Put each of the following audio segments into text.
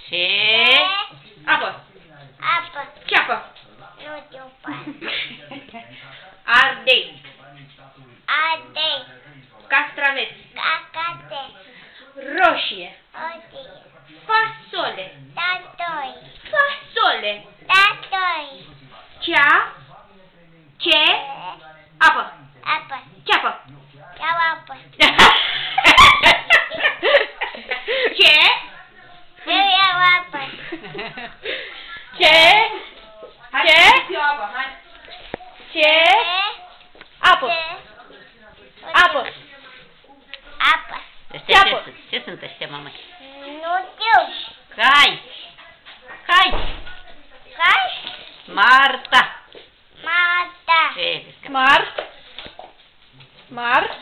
Ce? Apă. Apă. Ce apă? Nu știu bani. Ardei. Ardei. Castraveți. Cacate. Roșie. Odie. Fasole. Tatoi. Fasole. Tatoi. Cea. Ce? Apă. Apă. Ce apă? Iau apă. Ce? Eu iau apă. Ce? Ce? Ce? Apă. Apă. Apă. Ce apă? Ce sunt ăștia, mamă? Nu știu. Cai! Cai! Cai? Marta! Mata. Ce? Descăp. Mar. Mar.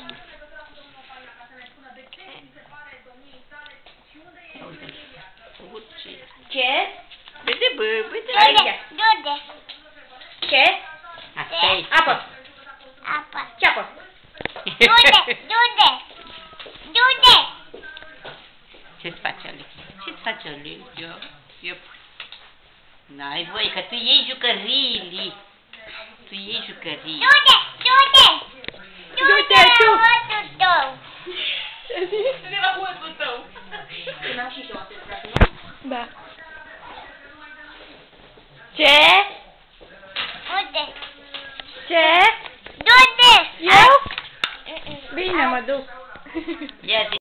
Ce? Vede, bă, vede. Aici. Dude. Ce? Asta e. Apă. Apă. Ce apă? Dude. Dude. Dude. Ce-ți face, Alex? Ce-ți face, Alex? Eu... N-ai voie, că tu iei jucării. Tu iei jucării. Dude. Dude. Du-te tu. Hoțul tău. De la hoțul tău. N-am și eu atât. Da. Ce? Dude. Ce? Dude. Eu? Bine, mă duc. Ia zi.